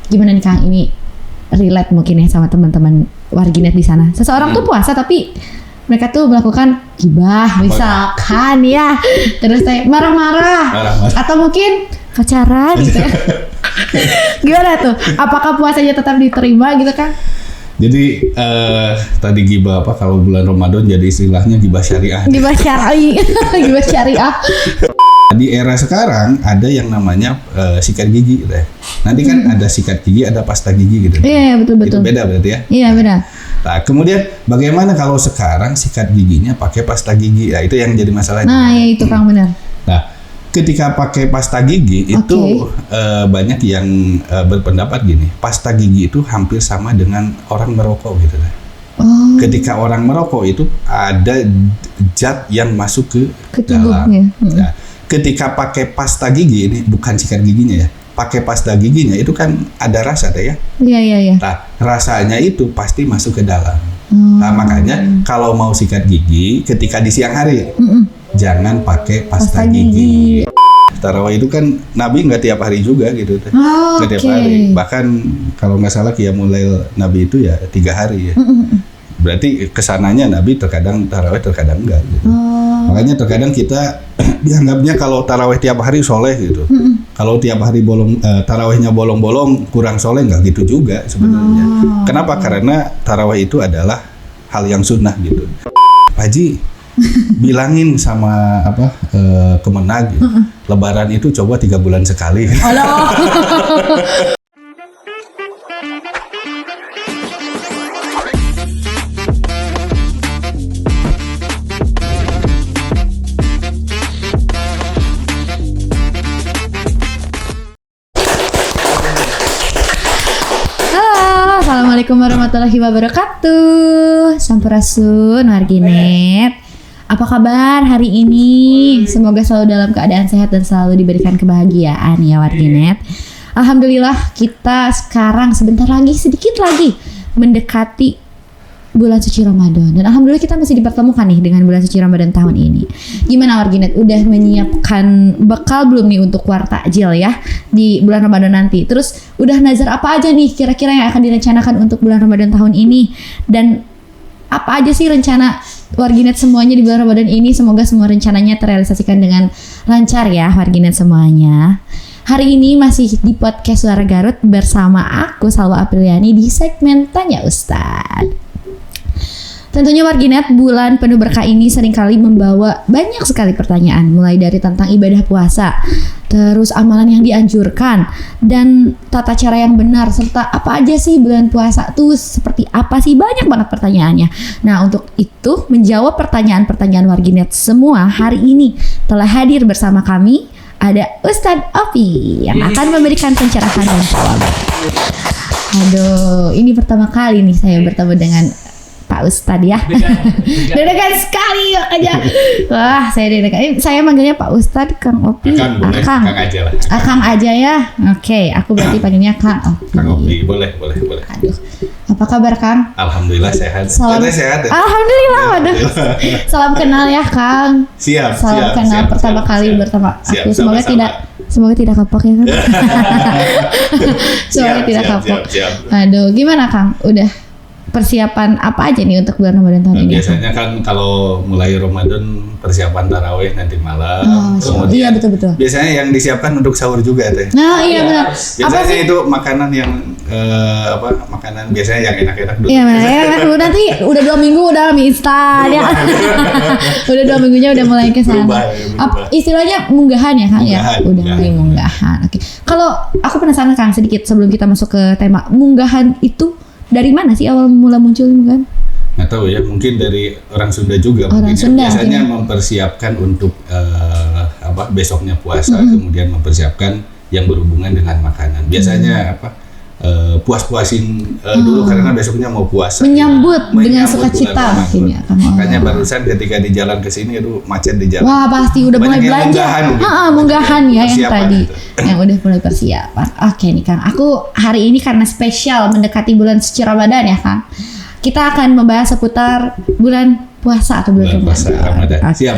Gimana nih Kang, ini relate mungkin ya sama teman-teman warginet di sana. Seseorang tuh puasa tapi mereka tuh melakukan gibah misalkan ya, terus kayak marah-marah atau mungkin pacaran gitu. Gimana tuh? Apakah puasanya tetap diterima gitu kan? Jadi tadi gibah apa, kalau bulan Ramadan jadi istilahnya gibah syariah. Gibah syar'i. Gibah syariah. Di era sekarang ada yang namanya sikat gigi gitu ya. Nanti kan ada sikat gigi, ada pasta gigi gitu. Iya, betul-betul. Itu beda berarti ya? Iya, benar. Nah, kemudian bagaimana kalau sekarang sikat giginya pakai pasta gigi? Ya, itu yang jadi masalah. Nah, ya itu Kang, benar. Nah, ketika pakai pasta gigi itu banyak yang berpendapat gini, pasta gigi itu hampir sama dengan orang merokok gitu kan. Ketika orang merokok itu ada zat yang masuk ke dalam. Nah, ketika pakai pasta gigi ini bukan sikat giginya ya, pakai pasta giginya itu kan ada rasa deh ya. Iya. Nah, rasanya itu pasti masuk ke dalam. Nah, makanya kalau mau sikat gigi ketika di siang hari, jangan pakai pasta gigi. Tarawih itu kan Nabi nggak tiap hari juga gitu, nggak tiap hari. Bahkan kalau nggak salah Qiyamul Lail Nabi itu ya 3 hari ya. Berarti kesananya Nabi terkadang tarawih, terkadang enggak gitu. Makanya terkadang kita dianggapnya kalau tarawih tiap hari soleh gitu. Kalau tiap hari tarawihnya bolong-bolong kurang soleh, nggak gitu juga sebenarnya. Kenapa? Karena tarawih itu adalah hal yang sunnah gitu. Pak Haji, bilangin sama Kemenag gitu. Lebaran itu coba 3 bulan sekali. Assalamualaikum warahmatullahi wabarakatuh. Sampurasun warginet. Apa kabar hari ini? Semoga selalu dalam keadaan sehat dan selalu diberikan kebahagiaan ya warginet. Alhamdulillah kita sekarang sedikit lagi mendekati bulan suci Ramadan, dan alhamdulillah kita masih dipertemukan nih dengan bulan suci Ramadan tahun ini. Gimana warginet, udah menyiapkan bekal belum nih untuk war takjil ya di bulan Ramadan nanti? Terus udah nazar apa aja nih kira-kira yang akan direncanakan untuk bulan Ramadan tahun ini, dan apa aja sih rencana warginet semuanya di bulan Ramadan ini? Semoga semua rencananya terrealisasikan dengan lancar ya warginet semuanya. Hari ini masih di podcast Suara Garut bersama aku Salwa Apriliani di segmen Tanya Ustadz. Tentunya warginet, bulan penuh berkah ini seringkali membawa banyak sekali pertanyaan, mulai dari tentang ibadah puasa, terus amalan yang dianjurkan, dan tata cara yang benar, serta apa aja sih bulan puasa tuh seperti apa sih, banyak banget pertanyaannya. Nah, untuk itu menjawab pertanyaan-pertanyaan warginet semua, hari ini telah hadir bersama kami ada Ustadz Opi yang akan memberikan pencerahan dan jawaban. Aduh, ini pertama kali nih saya bertemu dengan Pak Ustadz ya. Deg-degan sekali aja. Wah, saya deg-degan. Saya manggilnya Pak Ustadz, Kang Opi. Kang aja lah. Kang aja ya. Oke, aku berarti panggilnya Kang Opi. Kang Opi, boleh. Aduh. Apa kabar Kang? Alhamdulillah sehat. Sehat. Alhamdulillah. Waduh. Salam kenal ya Kang. Siap. Salam kenal pertama kali bertemu aku. Semoga tidak kapok ya Kang. Semoga tidak kapok. Aduh, gimana Kang? Udah persiapan apa aja nih untuk bulan Ramadan tahun ini? Biasanya kan kalau mulai Ramadan persiapan tarawih nanti malam. Iya betul. Biasanya yang disiapkan untuk sahur juga teh. Nah iya benar. Biasanya itu makanan yang makanan biasanya yang enak-enak dulu. Iya benar. Nanti udah 2 minggu udah mie instan ya. Udah 2 minggunya udah mulai ke sana. Istilahnya munggahan ya Kang ya. Udah mulai munggahan. Oke. Kalau aku penasaran Kang sedikit sebelum kita masuk ke tema, munggahan itu dari mana sih awal mula muncul kan? Nggak tahu ya, mungkin dari orang Sunda juga. Sunda, biasanya mempersiapkan untuk besoknya puasa, kemudian mempersiapkan yang berhubungan dengan makanan. Biasanya puas-puasin dulu karena besoknya mau puasa. Menyambut dengan sukacita mungkin ya. Makanya barusan ketika di jalan ke sini itu macet di jalan. Wah pasti udah mulai belanja. Munggahan ya yang tadi. Gitu. Yang udah mulai persiapan. Oke nih Kang, aku hari ini karena spesial mendekati bulan suci Ramadan ya Kang, kita akan membahas seputar bulan puasa atau bulan Ramadan. Siap.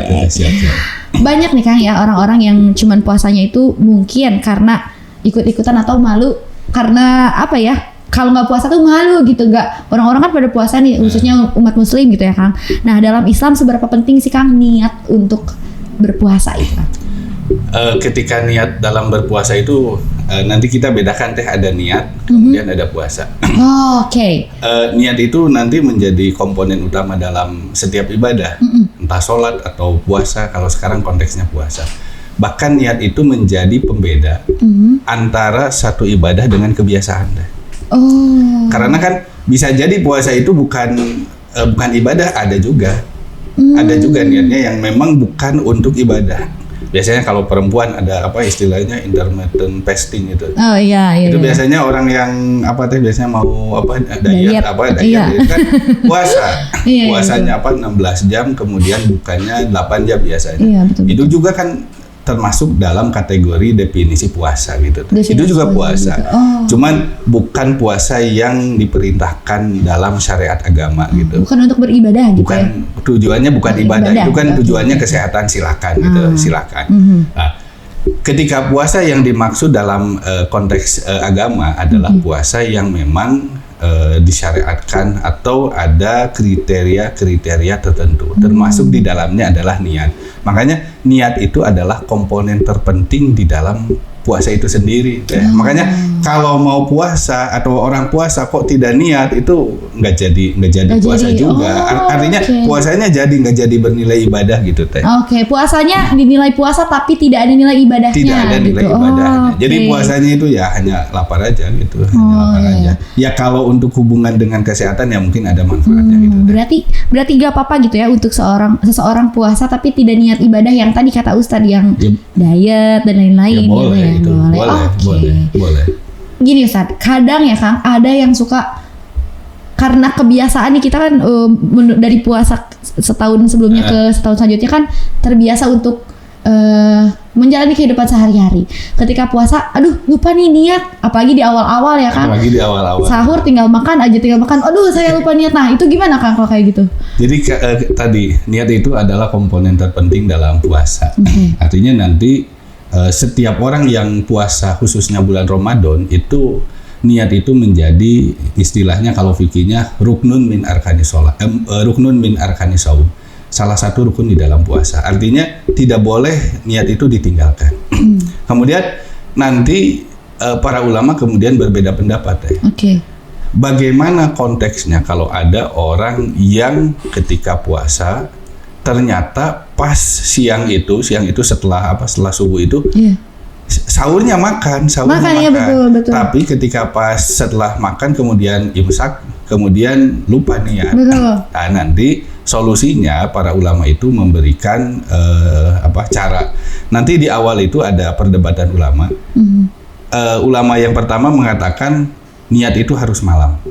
Banyak nih Kang ya orang-orang yang cuman puasanya itu mungkin karena ikut-ikutan atau malu karena apa ya? Kalau nggak puasa tuh malu gitu, nggak, orang-orang kan pada puasa nih, khususnya umat muslim gitu ya Kang. Nah dalam Islam seberapa penting sih Kang niat untuk berpuasa itu? Ketika niat dalam berpuasa itu nanti kita bedakan ada niat, kemudian ada puasa. Oke. Niat itu nanti menjadi komponen utama dalam setiap ibadah, entah sholat atau puasa. Kalau sekarang konteksnya puasa. Bahkan niat itu menjadi pembeda antara satu ibadah dengan kebiasaan. Karena kan bisa jadi puasa itu bukan ibadah, ada juga niatnya yang memang bukan untuk ibadah. Biasanya kalau perempuan ada apa istilahnya intermittent fasting itu. Oh iya. Itu biasanya orang yang biasanya mau diet itu kan puasa. Puasanya 16 jam kemudian bukannya 8 jam biasanya. Iya, betul. Itu juga kan termasuk dalam kategori definisi puasa gitu. Itu juga puasa. Cuman bukan puasa yang diperintahkan dalam syariat agama gitu. Bukan untuk beribadah gitu. Bukan, tujuannya bukan ibadah. Itu kan tujuannya kesehatan, silakan gitu, silakan. Nah, ketika puasa yang dimaksud dalam konteks agama adalah puasa yang memang disyariatkan atau ada kriteria tertentu, termasuk di dalamnya adalah niat. Makanya niat itu adalah komponen terpenting di dalam puasa itu sendiri. Makanya kalau mau puasa atau orang puasa kok tidak niat itu nggak jadi puasa juga. Artinya puasanya nggak jadi bernilai ibadah gitu teh. Puasanya dinilai puasa tapi tidak ada nilai ibadahnya. Tidak ada nilai ibadahnya. Jadi puasanya itu ya hanya lapar aja gitu, hanya lapar aja. Ya kalau untuk hubungan dengan kesehatan ya mungkin ada manfaatnya gitu. Berarti gak apa-apa gitu ya untuk seseorang puasa tapi tidak niat ibadah yang tadi kata Ustadz yang diet dan lain-lain. Ya, boleh. gitu ya. Boleh. Gini Ustadz, kadang ya Kang ada yang suka karena kebiasaan nih kita kan dari puasa setahun sebelumnya ke setahun selanjutnya kan terbiasa untuk menjalani kehidupan sehari-hari. Ketika puasa, aduh lupa nih niat, apalagi di awal-awal ya kan. Apalagi di awal-awal. Sahur tinggal makan, aduh saya lupa niat. Nah itu gimana Kang kalau kayak gitu? Jadi tadi niat itu adalah komponen terpenting dalam puasa. Artinya nanti setiap orang yang puasa khususnya bulan Ramadan itu niat itu menjadi istilahnya kalau fikihnya ruknun min arkani sholat, ruknun min arkani shaum. Salah satu rukun di dalam puasa. Artinya tidak boleh niat itu ditinggalkan. Kemudian nanti para ulama kemudian berbeda pendapat. Bagaimana konteksnya kalau ada orang yang ketika puasa ternyata pas siang itu setelah subuh itu sahurnya makan. Ya, betul. Tapi ketika pas setelah makan kemudian imsak, kemudian lupa niat. Nah, nanti solusinya para ulama itu memberikan cara. Nanti di awal itu ada perdebatan ulama. Ulama yang pertama mengatakan niat itu harus malam.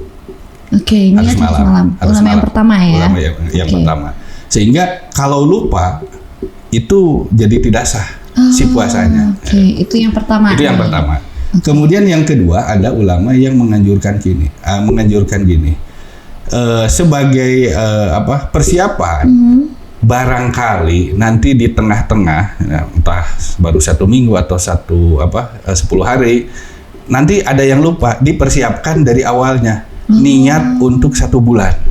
Niat harus malam. Ulama yang pertama ya. Ulama yang pertama. Sehingga kalau lupa itu jadi tidak sah si puasanya. Itu yang pertama. Itu yang pertama. Kemudian yang kedua ada ulama yang menganjurkan gini. Sebagai persiapan barangkali nanti di tengah-tengah entah baru 1 minggu atau 10 hari nanti ada yang lupa, dipersiapkan dari awalnya niat untuk 1 bulan.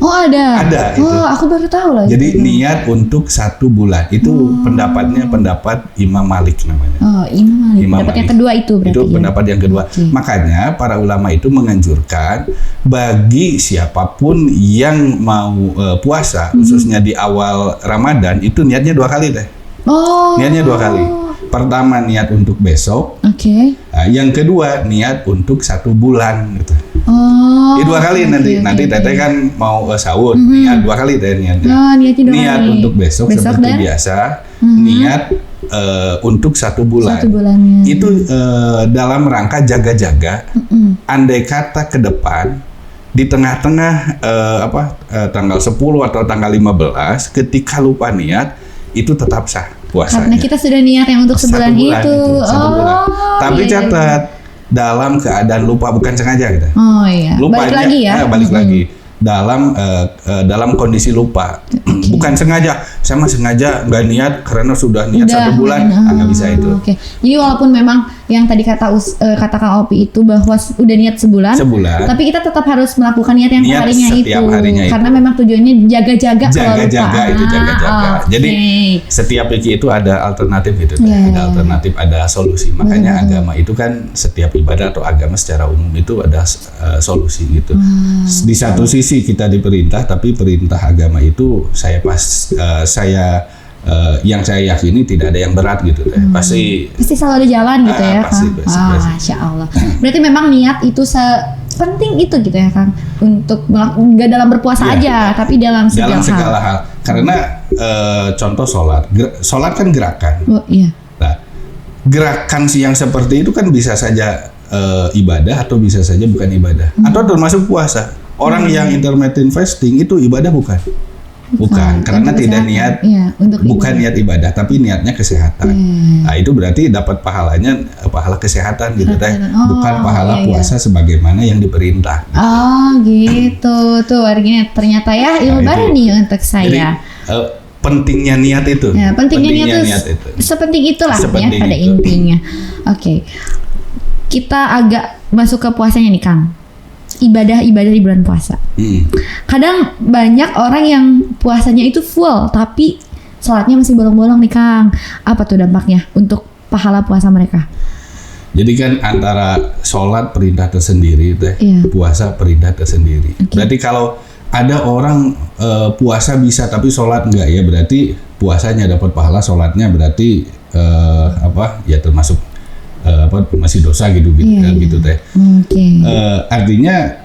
Ada itu. Aku baru tahu lah. Jadi niat untuk 1 bulan itu pendapat Imam Malik namanya. Imam Malik. Pendapat yang kedua itu berarti. Itu pendapat yang kedua. Makanya para ulama itu menganjurkan bagi siapapun yang mau puasa khususnya di awal Ramadan itu niatnya 2 kali deh. Niatnya 2 kali. Pertama niat untuk besok. Nah, yang kedua niat untuk 1 bulan gitu. 2 kali nanti teteh kan mau sahur, niat 2 kali deh niatnya. Niat untuk besok seperti biasa, niat untuk 1 bulan. Itu dalam rangka jaga-jaga. Andai kata ke depan di tengah-tengah tanggal 10 atau tanggal 15 ketika lupa niat itu tetap sah puasanya. Karena kita sudah niat yang untuk sebulan itu. 1 bulan. Tapi catat dalam keadaan lupa, bukan sengaja gitu. Lupanya, balik lagi ya. Balik lagi dalam kondisi lupa. Bukan sengaja saya mah sengaja nggak niat karena sudah niat Udah, 1 bulan, nggak bisa itu. Oke. Jadi walaupun memang yang tadi kata Kang Opi itu bahwa udah niat sebulan, tapi kita tetap harus melakukan niat yang harinya setiap harinya karena memang tujuannya jaga-jaga kalau lupa. Jaga-jaga. Jadi setiap zikir itu ada alternatif gitu, ada alternatif, ada solusi. Makanya agama itu kan setiap ibadah atau agama secara umum itu ada solusi gitu. Di satu sisi kita diperintah, tapi perintah agama itu yang saya yakini tidak ada yang berat gitu. Pasti selalu ada jalan gitu ya, pasti, Kang. Masya Allah. Berarti memang niat itu penting itu gitu ya, Kang, untuk nggak dalam berpuasa aja, tapi dalam segala hal. Karena contoh sholat kan gerakan. Nah, gerakan yang seperti itu kan bisa saja ibadah atau bisa saja bukan ibadah, atau termasuk puasa. Orang yang intermittent fasting itu ibadah bukan, karena tidak niat, bukan niat ibadah, tapi niatnya kesehatan. Nah, itu berarti dapat pahala kesehatan gitu teh, bukan pahala puasa sebagaimana yang diperintah. Gitu tuh artinya ternyata ya ilmu baru nih untuk saya. Jadi, pentingnya niat itu. Pentingnya niat itu. Sepenting itulah ya pada intinya. Oke. Kita agak masuk ke puasanya nih, Kang. Ibadah di bulan puasa. Kadang banyak orang yang puasanya itu full tapi sholatnya masih bolong-bolong nih, Kang. Apa tuh dampaknya untuk pahala puasa mereka? Jadi kan antara sholat perintah tersendiri, puasa perintah tersendiri. Berarti kalau ada orang puasa bisa tapi sholat enggak, ya berarti puasanya dapat pahala, sholatnya berarti ya termasuk masih dosa gitu teh. Artinya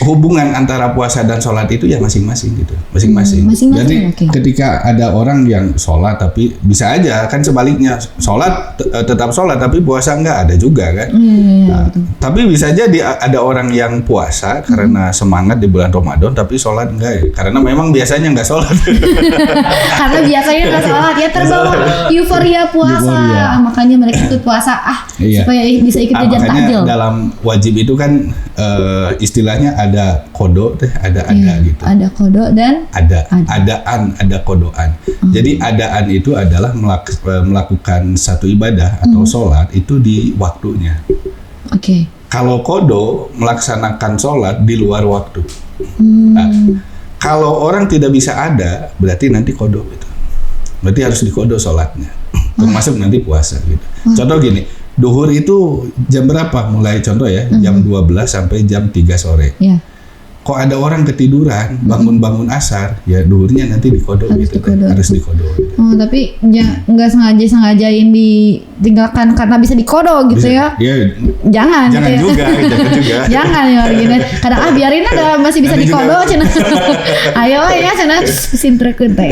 hubungan antara puasa dan sholat itu ya masing-masing gitu, masing-masing. Jadi ketika ada orang yang sholat tapi bisa aja kan sebaliknya, sholat tetap sholat tapi puasa enggak, ada juga kan. Tapi bisa jadi ada orang yang puasa karena semangat di bulan Ramadan tapi sholat enggak ya, karena memang biasanya enggak sholat. Karena biasanya enggak sholat ya, terbawa euforia puasa. Makanya mereka ikut puasa supaya bisa ikut jajan takjil. Dalam wajib itu kan istilahnya ada kodo ada gitu. Ada kodo dan ada kodoan. Jadi adaan itu adalah melakukan satu ibadah atau sholat itu di waktunya. Kalau kodo melaksanakan sholat di luar waktu. Nah, kalau orang tidak bisa ada, berarti nanti kodo gitu. Berarti harus dikodo sholatnya. Termasuk nanti puasa gitu. Contoh gini. Duhur itu jam berapa? Mulai contoh ya, jam 12 sampai jam 3 sore. Kok ada orang ketiduran, bangun-bangun asar, ya duhurnya nanti dikodok gitu. Harus dikodok. Tapi nggak sengajain ditinggalkan karena bisa dikodok gitu ya? Jangan gitu ya. juga. Jangan ya gini. Kadang biarin ada masih bisa dikodok cina. Ayo ya cina sintrekeun teh.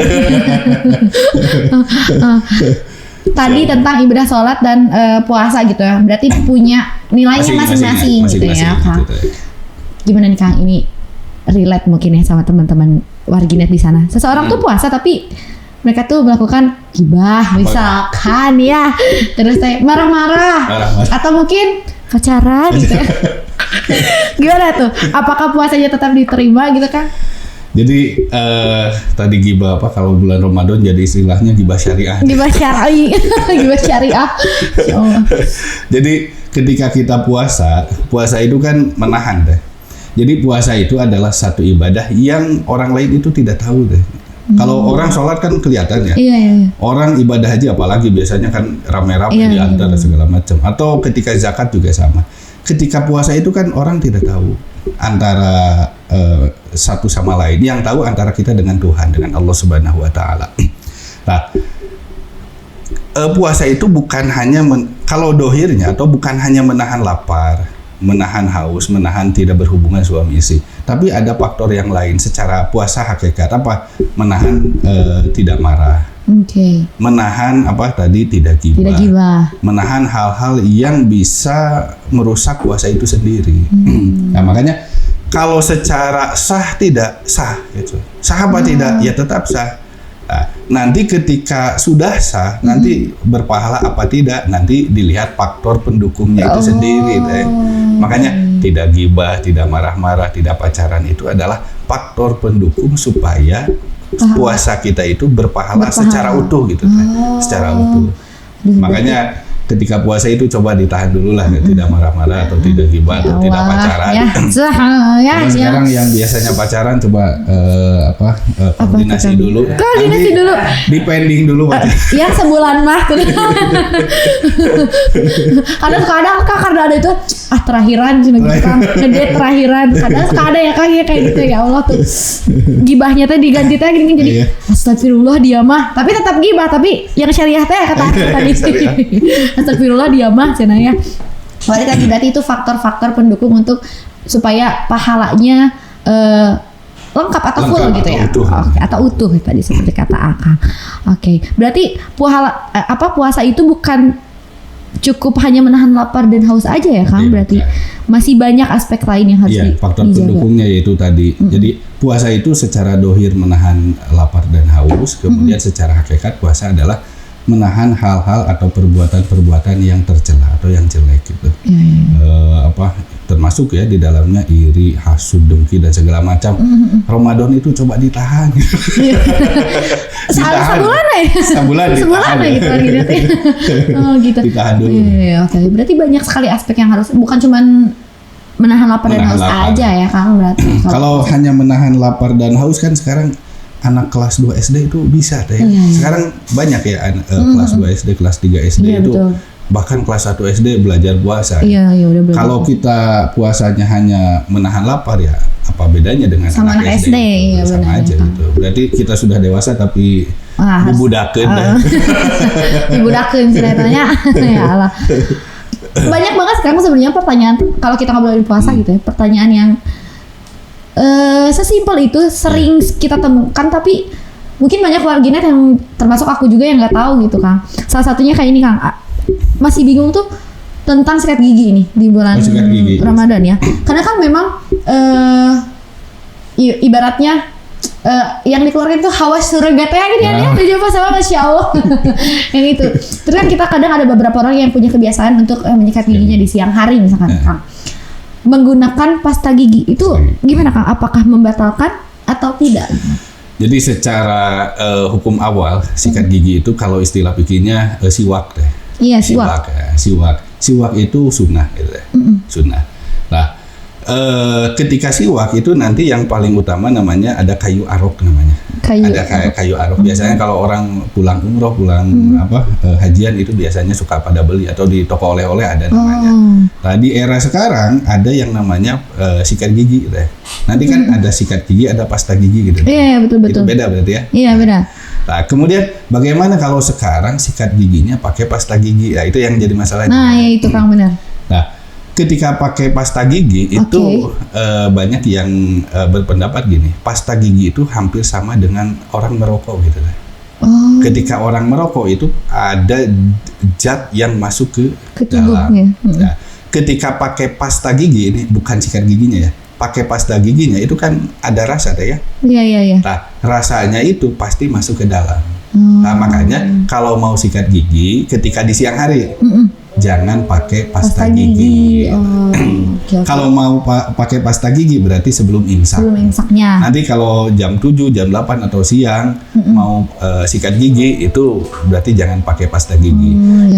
Tadi tentang ibadah sholat dan puasa gitu ya, berarti punya nilainya masing-masing gitu ya, Kang. Gimana nih, Kang? Ini relate mungkin ya sama teman-teman warginet di sana. Seseorang tuh puasa tapi mereka tuh melakukan gibah misalkan ya, terus marah-marah atau mungkin pacaran gitu ya. Gimana tuh? Apakah puasanya tetap diterima gitu, Kang? Jadi tadi gibah kalau bulan Ramadan jadi istilahnya gibah syariah. Gibah syar'i, gibah syariah. Jadi ketika kita puasa itu kan menahan deh. Jadi puasa itu adalah satu ibadah yang orang lain itu tidak tahu deh. Kalau orang sholat kan kelihatan ya. Orang ibadah haji apalagi biasanya kan rame-rame diantar dan segala macam. Atau ketika zakat juga sama. Ketika puasa itu kan orang tidak tahu antara satu sama lain. Yang tahu antara kita dengan Tuhan, dengan Allah Subhanahu wa taala. Nah, puasa itu bukan hanya kalau dohirnya atau bukan hanya menahan lapar, menahan haus, menahan tidak berhubungan suami istri, tapi ada faktor yang lain secara puasa hakikat apa? Menahan tidak marah. Menahan tidak gibah. Menahan hal-hal yang bisa merusak puasa itu sendiri. Nah, makanya kalau secara sah tidak sah gitu. Sah apa tidak? Ya tetap sah. Nah, nanti ketika sudah sah, nanti berpahala apa tidak, nanti dilihat faktor pendukungnya itu sendiri deh. Makanya tidak gibah, tidak marah-marah, tidak pacaran itu adalah faktor pendukung supaya puasa kita itu berpahala secara utuh gitu teh. Secara utuh. Makanya ketika puasa itu coba ditahan dulu lah, tidak marah-marah atau tidak gibah atau tidak pacaran. Sekarang yang biasanya pacaran coba koordinasi dulu. Koordinasi dulu. Depending dulu. Yang sebulan mah. Kadang suka ada karena ada itu terakhiran cina gitu ngedate terakhiran. Kadang suka ada ya kayak gitu ya Allah tuh. Gibahnya teh diganti teh gini jadi astagfirullah dia mah. Tapi tetap gibah tapi yang syariah teh kata tadi. Astagfirullah dia mah cenanya. Berarti itu faktor-faktor pendukung untuk supaya pahalanya lengkap atau full gitu ya. Atau utuh tadi seperti kata Akang. Oke. Berarti puasa itu bukan cukup hanya menahan lapar dan haus aja ya Kang, berarti masih banyak aspek lain yang harus faktor pendukungnya yaitu tadi. Jadi puasa itu secara dohir menahan lapar dan haus, kemudian secara hakikat puasa adalah menahan hal-hal atau perbuatan-perbuatan yang tercela atau yang jelek gitu. Termasuk ya di dalamnya iri, hasud, dengki dan segala macam. Ramadan itu coba ditahan. Sebulan ditahan gitu. Gitu. Ditahan dulu. Oke. Berarti banyak sekali aspek yang harus, bukan cuman menahan lapar dan haus aja ya Kang berarti. Kalau hanya menahan lapar dan haus kan sekarang anak kelas 2 SD itu bisa deh. Sekarang banyak ya kelas 2 SD, kelas 3 SD itu betul. Bahkan kelas 1 SD belajar puasa. Udah kalau kita puasanya hanya menahan lapar ya apa bedanya dengan sama anak SD? Sama aja gitu. Berarti kita sudah dewasa tapi dibudakeun. Dibudakeun ceritanya. Ya Allah. Banyak banget sekarang sebenarnya pertanyaan kalau kita ngobrolin puasa gitu ya. Pertanyaan yang sesimpel itu sering kita temukan tapi mungkin banyak warganet yang termasuk aku juga yang nggak tahu gitu Kang. Salah satunya kayak ini Kang, masih bingung tuh tentang sikat gigi nih di bulan Ramadan ya. Karena kan memang ibaratnya yang dikeluarkan itu hawa surga teh gitu ya, dijawab sama Masya Allah. Yang itu. Terus kan kita kadang ada beberapa orang yang punya kebiasaan untuk menyikat giginya di siang hari misalkan Kang. Menggunakan pasta gigi itu gimana Kang? Apakah membatalkan atau tidak? Jadi secara hukum awal sikat gigi itu kalau istilah fikihnya siwak deh. Iya siwak. Siwak itu sunnah gitu deh. Sunnah. Nah ketika siwak itu nanti yang paling utama namanya ada kayu arok namanya. Kayu arok. Biasanya kalau orang pulang umroh, hajian itu biasanya suka pada beli atau di toko oleh-oleh ada namanya. Nah di era sekarang ada yang namanya sikat gigi deh. Nanti kan ada sikat gigi, ada pasta gigi gitu. Iya betul. Itu beda berarti ya? Iya beda. Nah kemudian bagaimana kalau sekarang sikat giginya pakai pasta gigi? Nah itu yang jadi masalah. Nah ya itu Kang benar. Nah ketika pakai pasta gigi itu banyak yang berpendapat gini, pasta gigi itu hampir sama dengan orang merokok gitu deh. Ketika orang merokok itu ada zat yang masuk ke dalam. Nah, ketika pakai pasta gigi ini bukan sikat giginya ya, pakai pasta giginya itu kan ada rasa deh ya. Iya. Nah, rasanya itu pasti masuk ke dalam. Nah, makanya kalau mau sikat gigi ketika di siang hari jangan pakai pasta gigi. Kalau mau pakai pasta gigi berarti sebelum imsak. Sebelum imsaknya. Nanti kalau jam 7, jam 8 atau siang mau sikat gigi itu berarti jangan pakai pasta gigi.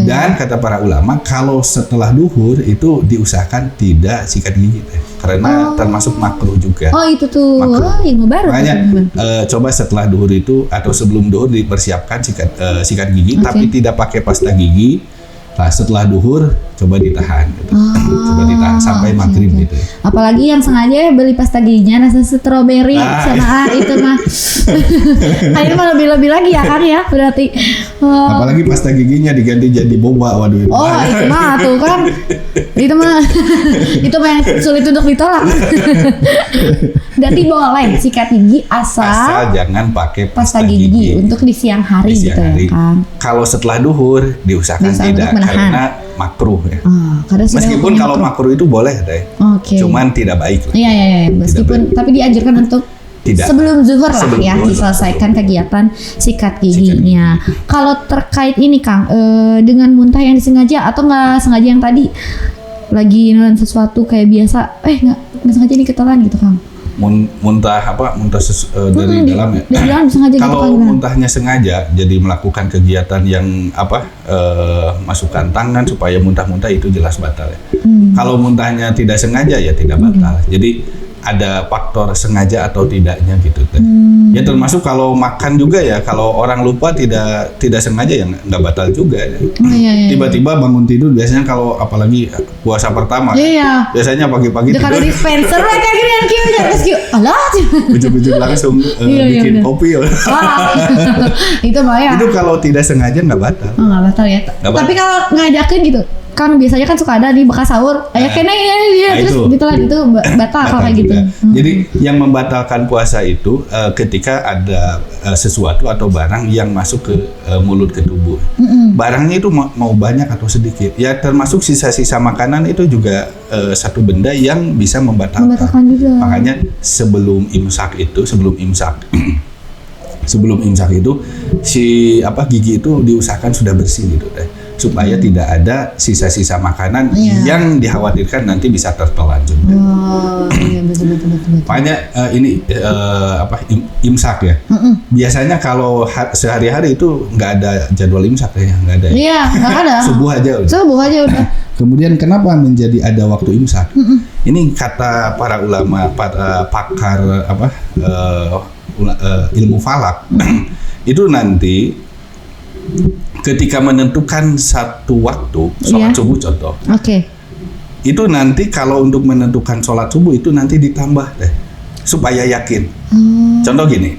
Dan kata para ulama kalau setelah duhur itu diusahakan tidak sikat gigi karena termasuk makruh juga. Itu tuh. Ilmu baru. Makanya coba setelah duhur itu atau sebelum duhur dipersiapkan sikat gigi tapi tidak pakai pasta gigi. Nah, setelah duhur coba ditahan gitu. Coba ditahan sampai maghrib gitu. Apalagi yang sengaja beli pasta giginya rasa stroberi sama itu mah. Ini mah lebih lagi ya kan ya berarti. Apalagi pasta giginya diganti jadi boba, waduh. Itu mah tuh kan. Itu mah yang sulit untuk ditolak. Berarti boleh sikat gigi asal jangan pakai pasta gigi untuk di siang hari gitu ya kan. Kalau setelah duhur diusahakan tidak karena makruh ya. Meskipun kalau makruh itu boleh deh. Cuman tidak baik lah. Iya. Meskipun tapi dianjurkan untuk sebelum zuhur lah ya diselesaikan kegiatan sikat giginya. Kalau terkait ini Kang dengan muntah yang disengaja atau nggak sengaja yang tadi lagi nelen sesuatu kayak biasa nggak sengaja nih ketelan gitu Kang. muntah dari dalam ya. Dari dalam sengaja gitu Kalau kan, gimana? muntahnya sengaja, jadi melakukan kegiatan yang masukkan tangan supaya muntah-muntah itu jelas batal ya. Kalau muntahnya tidak sengaja ya tidak batal. Jadi ada faktor sengaja atau tidaknya gitu teh. Ya termasuk kalau makan juga ya, kalau orang lupa tidak sengaja ya nggak batal juga ya. Iya. Tiba-tiba bangun tidur biasanya kalau apalagi puasa pertama Iya. biasanya pagi-pagi Udah kada tidur dispenser lah kayak gini terus alah. ujuk-ujuk langsung bikin bener. kopi ya. Wah. Itu mah ya. Itu kalau tidak sengaja nggak batal. Oh, nggak batal ya. Nggak Tapi batal. kalau ngajakin gitu, kan biasanya kan suka ada di bekas sahur, ayo kena ya, terus itu. ditelan itu batal kalau kayak gitu. juga. Jadi yang membatalkan puasa itu ketika ada sesuatu atau barang yang masuk ke mulut ke tubuh. Barangnya itu mau banyak atau sedikit. Ya termasuk sisa-sisa makanan itu juga satu benda yang bisa membatalkan. Membatalkan juga. Makanya sebelum imsak itu gigi itu diusahakan sudah bersih gitu deh, supaya tidak ada sisa-sisa makanan yang dikhawatirkan nanti bisa tertelan juga. Oh, iya betul. Makanya imsak ya. Biasanya kalau sehari-hari itu nggak ada jadwal imsak ya, nggak ada. Iya, nggak ada. Subuh aja udah. Subuh aja udah. Kemudian kenapa menjadi ada waktu imsak? Ini kata para ulama, para pakar ilmu falak. Itu nanti ketika menentukan satu waktu sholat subuh contoh. Oke. Itu nanti kalau untuk menentukan sholat subuh itu nanti ditambah deh supaya yakin. Contoh gini.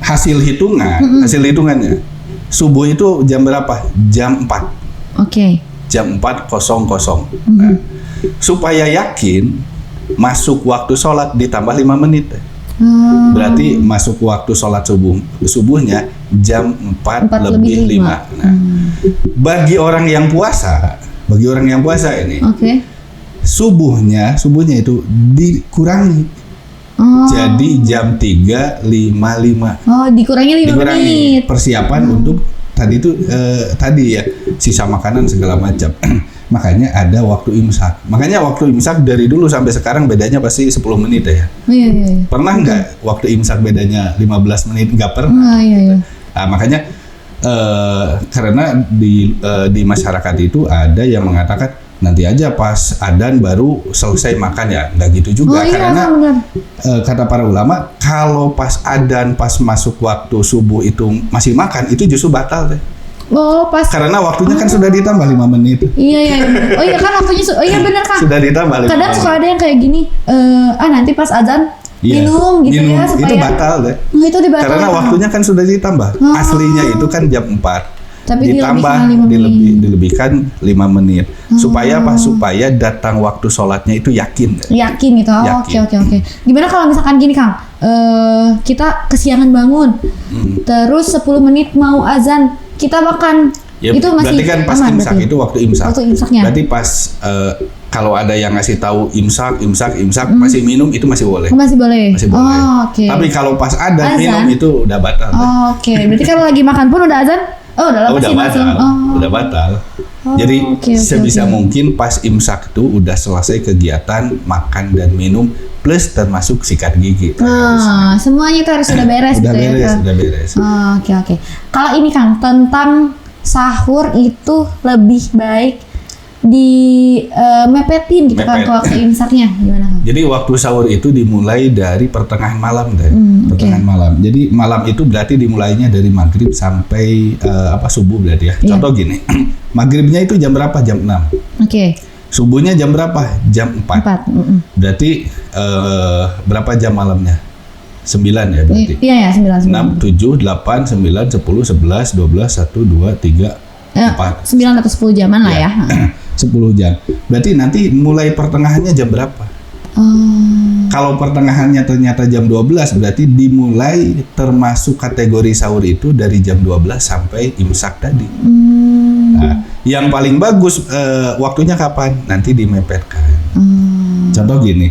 Hasil hitungannya subuh itu jam berapa? Jam 4. Oke. Jam 4.00. Nah, supaya yakin masuk waktu sholat ditambah 5 menit. Berarti masuk waktu sholat subuhnya jam 4 lebih 5. Nah, bagi orang yang puasa ini, subuhnya itu dikurangi. Jadi jam 3.55. Oh, dikurangi 5 menit. Persiapan untuk tadi ya, sisa makanan segala macam. Makanya ada waktu imsak. Makanya waktu imsak dari dulu sampai sekarang bedanya pasti 10 menit ya. Iya. Pernah nggak waktu imsak bedanya 15 menit? Nggak pernah. Iya. Nah, makanya karena di masyarakat itu ada yang mengatakan nanti aja pas adzan baru selesai makan ya. Nggak gitu juga. Karena kata para ulama kalau pas adzan pas masuk waktu subuh itu masih makan itu justru batal deh. Oh, pas. Karena waktunya kan sudah ditambah 5 menit. Iya. Oh iya kan waktunya benar Kang. Sudah ditambah 5 Kadang menit. suka ada yang kayak gini, nanti pas azan minum gitu ya supaya itu batal deh. Itu dibatal. Karena waktunya kan sudah ditambah. Aslinya itu kan jam 4. Tapi ditambah dilebihkan 5 menit. Supaya apa? Supaya datang waktu sholatnya itu yakin. Yakin gitu. Oke. Gimana kalau misalkan gini Kang? Kita kesiangan bangun. Terus 10 menit mau azan, kita makan. Ya, itu masih berarti kan pas aman, imsak berarti? itu waktu imsak. Waktu imsaknya. Berarti pas kalau ada yang ngasih tahu imsak masih minum itu masih boleh. Masih boleh. Oh, oke. Tapi kalau pas ada minum itu udah batal. Oh, oke. Berarti kalau lagi makan pun udah azan? Udah batal. Jadi sebisa mungkin pas imsak itu udah selesai kegiatan makan dan minum plus termasuk sikat gigi. Semuanya itu harus sudah beres udah gitu beres, ya. Udah beres. Oke. Kalau ini Kang tentang sahur itu lebih baik mepetin gitu kan waktu imsaknya gimana Kang? Jadi waktu sahur itu dimulai dari pertengahan malam deh. Pertengahan malam. Jadi malam itu berarti dimulainya dari maghrib sampai subuh berarti ya. Contoh gini. Maghribnya itu jam berapa? Jam 6. Oke. Subuhnya jam berapa? Jam 4. Berarti berapa jam malamnya? 9 ya berarti. Iya 9. 6, 7, 8, 9, 10, 11, 12, 1, 2, 3, 4. 9 atau 10 jaman lah ya. 10 jam. Berarti nanti mulai pertengahannya jam berapa? Kalau pertengahannya ternyata jam 12 berarti dimulai termasuk kategori sahur itu dari jam 12 sampai imsak tadi. Nah, yang paling bagus waktunya kapan? Nanti dimepetkan. Contoh gini.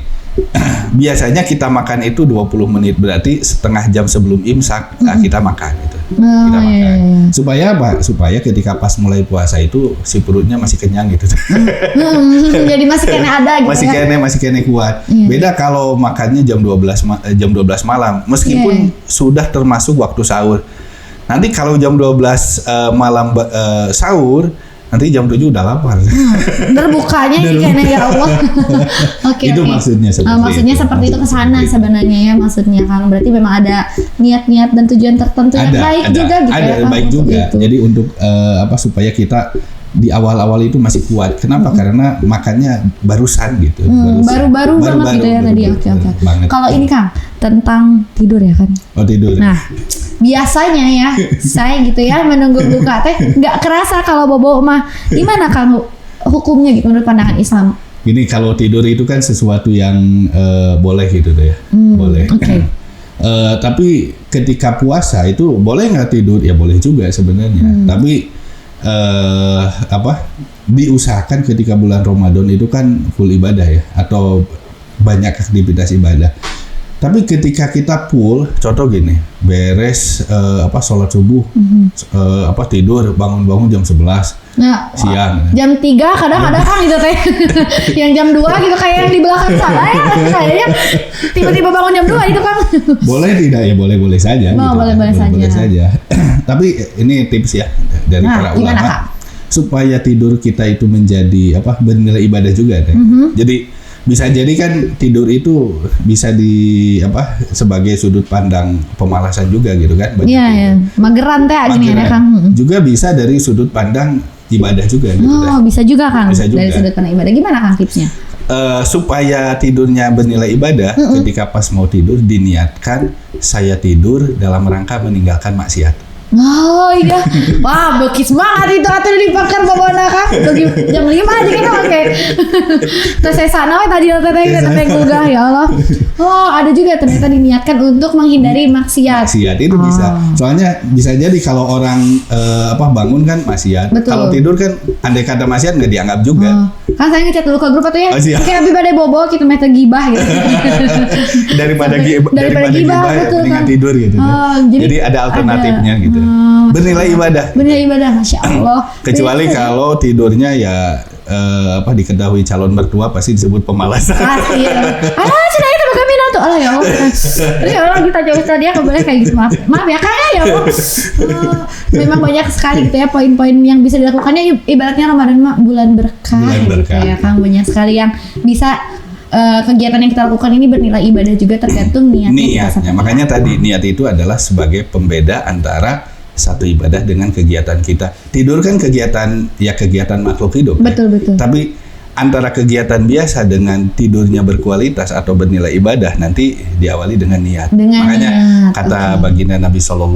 Biasanya kita makan itu 20 menit berarti setengah jam sebelum imsak kita makan gitu. kita iya, makan. iya. Supaya apa? Supaya ketika pas mulai puasa itu si perutnya masih kenyang gitu. Jadi masih kena ada gitu masih kene kuat. Iya. Beda kalau makannya jam 12 malam, meskipun sudah termasuk waktu sahur. Nanti kalau jam 12 malam sahur, nanti jam 7 udah lapar. Berbukanya kayaknya ya Allah. Oke. Itu maksudnya seperti maksudnya itu. seperti itu kesana sebenarnya ya maksudnya Kang. Berarti memang ada niat-niat dan tujuan tertentu yang baik juga gitu ada ya Kang, baik untuk juga. itu. Jadi untuk supaya kita di awal-awal itu masih kuat. Kenapa? Karena makannya barusan gitu. Baru-baru banget gitu ya tadi. Oke. Kalau ini Kang tentang tidur ya kan. Oh, tidur. Nah, biasanya ya saya gitu ya menunggu buka teh nggak kerasa kalau bobo mah gimana Kang hukumnya gitu menurut pandangan Islam? Ini kalau tidur itu kan sesuatu yang boleh gitu tuh ya. Boleh. Oke. Tapi ketika puasa itu boleh nggak tidur? Ya boleh juga sebenarnya. Tapi diusahakan ketika bulan Ramadan itu kan full ibadah ya, atau banyak aktivitas ibadah. Tapi ketika kita full, contoh gini, beres sholat subuh, tidur, bangun jam 11 Nah, siang. Jam 3 kadang-kadang kan gitu teh. Yang jam 2 gitu kayak yang di belakang sana ya. Kayaknya tiba-tiba bangun jam 2 itu kan. Boleh tidak ya? Boleh saja. Boleh saja. Tapi ini tips ya dari para ulama. Kak? Supaya tidur kita itu menjadi bernilai ibadah juga deh. Jadi bisa jadi kan tidur itu bisa sebagai sudut pandang pemalasan juga gitu kan. Iya. Mageran teh gini ya Kang. Juga bisa dari sudut pandang ibadah juga gitu. Bisa juga Kang. Bisa juga. Dari sudut pandang ibadah. Gimana Kang tipsnya? Supaya tidurnya bernilai ibadah, ketika pas mau tidur diniatkan saya tidur dalam rangka meninggalkan maksiat. Oh iya, wah bekis banget itu atuh dipakar babona Kang. Jam 5 aja kan oke. Terus saya sana tadi teh gugah ya Allah. Oh ada juga ternyata diniatkan untuk menghindari maksiat. Maksiat itu bisa. Soalnya bisa jadi kalau orang bangun kan maksiat. Betul. Kalau tidur kan andai kata maksiat nggak dianggap juga. Kan saya ngechat dulu ke grup atau ya. Kayak lebih pada bobo kita meta gibah gitu. daripada gibah mendingan tidur gitu. Jadi ada alternatifnya gitu. Bernilai ibadah, Masya Allah. Kecuali kalau tidurnya ya diketahui calon mertua pasti disebut pemalasan. Iya. Sudah itu bukan minat tuh. Ya Allah. Ya Allah kita jauh tadi ya boleh kayak gitu. Maaf ya Kak ya Allah. Memang banyak sekali gitu ya poin-poin yang bisa dilakukannya, ibaratnya Ramadan mah bulan berkah. Gitu ya Kang, banyak sekali yang bisa kegiatan yang kita lakukan ini bernilai ibadah juga tergantung niatnya. Makanya tadi niat itu adalah sebagai pembeda antara satu ibadah dengan kegiatan kita. Tidur kan kegiatan makhluk hidup. Betul. Tapi antara kegiatan biasa dengan tidurnya berkualitas atau bernilai ibadah nanti diawali dengan niat. Makanya kata baginda Nabi SAW,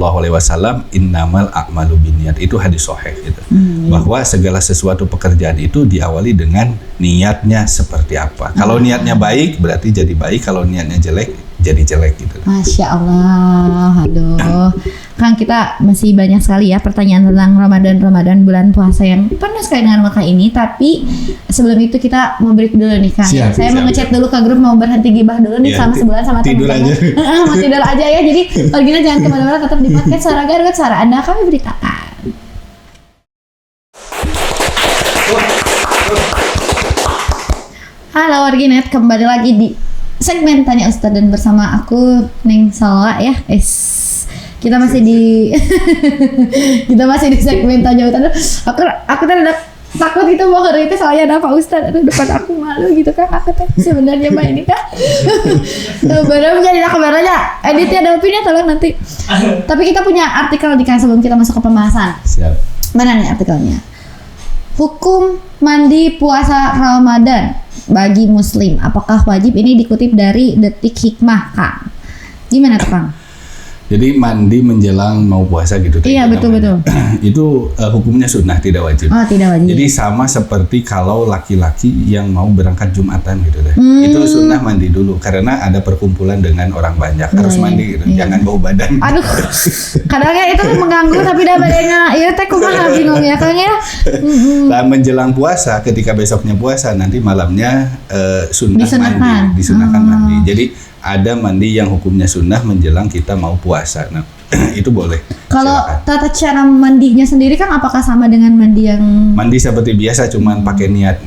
innamal a'malu binniyat, itu hadis sahih gitu. Bahwa segala sesuatu pekerjaan itu diawali dengan niatnya seperti apa. Kalau niatnya baik berarti jadi baik, kalau niatnya jelek jadi jelek gitu. Masya Allah, aduh. Kang, kita masih banyak sekali ya pertanyaan tentang Ramadan bulan puasa yang penuh sekali dengan makna ini. Tapi sebelum itu kita mau break dulu nih Kang. Saya mau ngechat dulu ke grup, mau berhenti gibah dulu nih sama sebulan sama teman-teman. Mau tidur aja ya. Jadi Warginet jangan kemana-mana, tetap di podcast Suara Garut, suara Anda kami beritakan. Halo Warginet, kembali lagi di segmen Tanya Ustadz dan bersama aku Neng Salwa ya. Kita masih di segmen Tanya Ustadz. Aku tadi takut itu mau hari itu soalnya ada Pak Ustadz ada depan aku, malu gitu kan. Aku tuh sebenarnya mah ini kan benar menjadi kabarnya editnya ada opini tolong nanti. Tapi kita punya artikel nih kan sebelum kita masuk ke pembahasan. Siap. Mana nih artikelnya? Hukum mandi puasa Ramadan bagi Muslim, apakah wajib? Ini dikutip dari Detik Hikmah Kang. Gimana tuh Kang? Jadi mandi menjelang mau puasa gitu. Iya betul. Itu hukumnya sunnah, tidak wajib. Oh tidak wajib. Jadi sama seperti kalau laki-laki yang mau berangkat Jumatan gitu deh. Itu sunnah mandi dulu karena ada perkumpulan dengan orang banyak, harus mandi gitu. Jangan bau badan. Aduh, kadangnya itu mengganggu tapi dah badannya. Iya teh kumaha bingung ya Kang ya. Nah, menjelang puasa, ketika besoknya puasa nanti malamnya disunahkan mandi. Jadi ada mandi yang hukumnya sunnah menjelang kita mau puasa. Nah, itu boleh. Kalau Silakan. tata cara mandinya sendiri kan apakah sama dengan mandi yang Mandi seperti biasa, cuman pakai niat